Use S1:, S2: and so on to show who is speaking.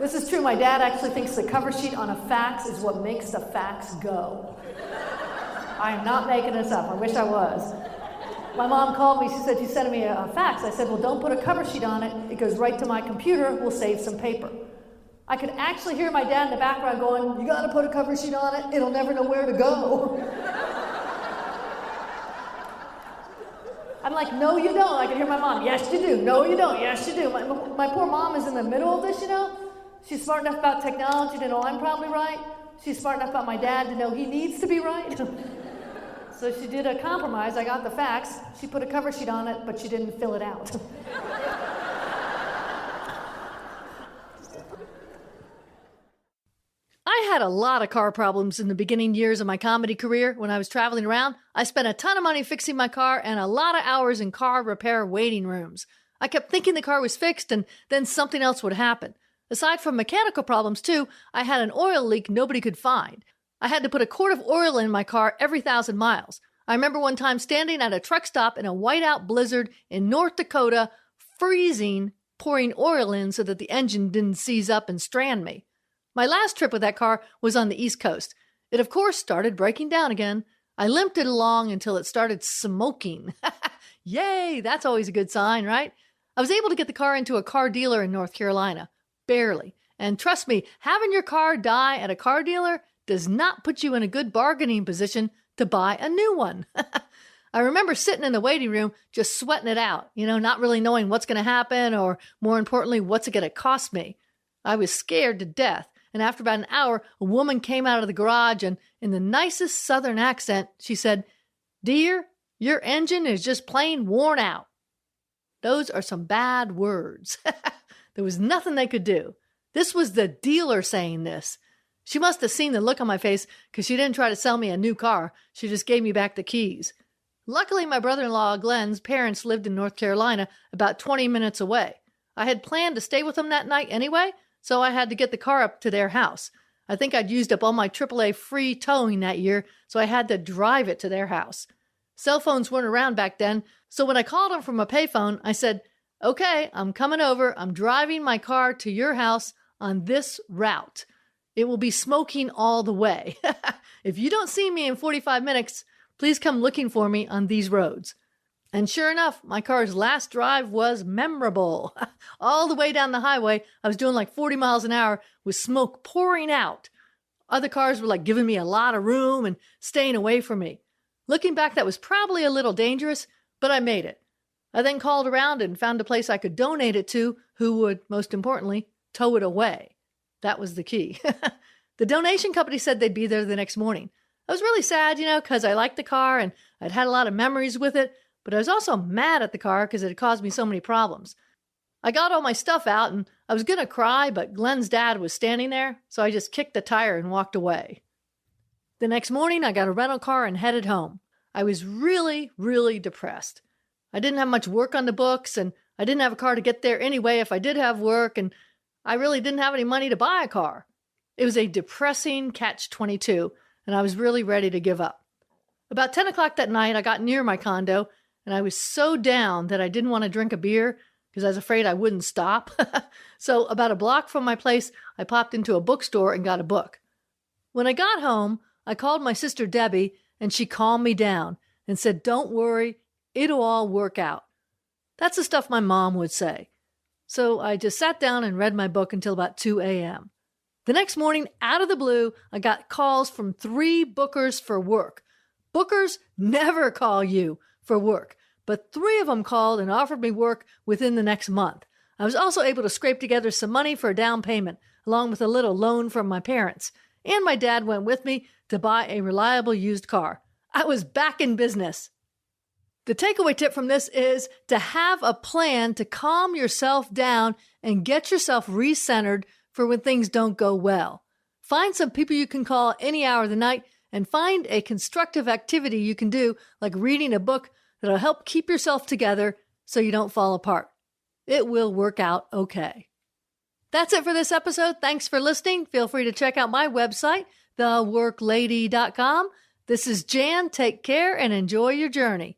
S1: This is true. My dad actually thinks the cover sheet on a fax is what makes the fax go. I am not making this up. I wish I was. My mom called me. She said she's sending me a fax. I said, well, don't put a cover sheet on it. It goes right to my computer. We'll save some paper. I could actually hear my dad in the background going, you got to put a cover sheet on it. It'll never know where to go. I'm like, no, you don't. I can hear my mom. Yes, you do. No, you don't. Yes, you do. My poor mom is in the middle of this, you know. She's smart enough about technology to know I'm probably right. She's smart enough about my dad to know he needs to be right. So she did a compromise. I got the fax. She put a cover sheet on it, but she didn't fill it out. I had a lot of car problems in the beginning years of my comedy career. When I was traveling around, I spent a ton of money fixing my car and a lot of hours in car repair waiting rooms. I kept thinking the car was fixed and then something else would happen. Aside from mechanical problems too, I had an oil leak nobody could find. I had to put a quart of oil in my car every 1,000 miles. I remember one time standing at a truck stop in a whiteout blizzard in North Dakota, freezing, pouring oil in so that the engine didn't seize up and strand me. My last trip with that car was on the East Coast. It, of course, started breaking down again. I limped it along until it started smoking. Yay, that's always a good sign, right? I was able to get the car into a car dealer in North Carolina. Barely. And trust me, having your car die at a car dealer does not put you in a good bargaining position to buy a new one. I remember sitting in the waiting room just sweating it out, not really knowing what's going to happen or, more importantly, what's it going to cost me. I was scared to death. And after about an hour, a woman came out of the garage and in the nicest southern accent, she said, "Dear, your engine is just plain worn out." Those are some bad words. There was nothing they could do. This was the dealer saying this. She must have seen the look on my face because she didn't try to sell me a new car. She just gave me back the keys. Luckily, my brother-in-law, Glenn's parents lived in North Carolina about 20 minutes away. I had planned to stay with them that night anyway, so I had to get the car up to their house. I think I'd used up all my AAA free towing that year, so I had to drive it to their house. Cell phones weren't around back then, so when I called them from a payphone, I said, "Okay, I'm coming over. I'm driving my car to your house on this route. It will be smoking all the way. If you don't see me in 45 minutes, please come looking for me on these roads." And sure enough, my car's last drive was memorable. All the way down the highway, I was doing like 40 miles an hour with smoke pouring out. Other cars were like giving me a lot of room and staying away from me. Looking back, that was probably a little dangerous, but I made it. I then called around and found a place I could donate it to who would, most importantly, tow it away. That was the key. The donation company said they'd be there the next morning. I was really sad, because I liked the car and I'd had a lot of memories with it, but I was also mad at the car because it had caused me so many problems. I got all my stuff out and I was going to cry, but Glenn's dad was standing there, so I just kicked the tire and walked away. The next morning, I got a rental car and headed home. I was really, really depressed. I didn't have much work on the books, and I didn't have a car to get there anyway if I did have work, and I really didn't have any money to buy a car. It was a depressing catch-22, and I was really ready to give up. About 10 o'clock that night, I got near my condo, and I was so down that I didn't want to drink a beer because I was afraid I wouldn't stop. So about a block from my place, I popped into a bookstore and got a book. When I got home, I called my sister Debbie, and she calmed me down and said, "Don't worry, it'll all work out." That's the stuff my mom would say. So I just sat down and read my book until about 2 a.m. The next morning, out of the blue, I got calls from 3 bookers for work. Bookers never call you for work, but 3 of them called and offered me work within the next month. I was also able to scrape together some money for a down payment, along with a little loan from my parents. And my dad went with me to buy a reliable used car. I was back in business. The takeaway tip from this is to have a plan to calm yourself down and get yourself recentered for when things don't go well. Find some people you can call any hour of the night and find a constructive activity you can do, like reading a book that'll help keep yourself together so you don't fall apart. It will work out okay. That's it for this episode. Thanks for listening. Feel free to check out my website, theworklady.com. This is Jan. Take care and enjoy your journey.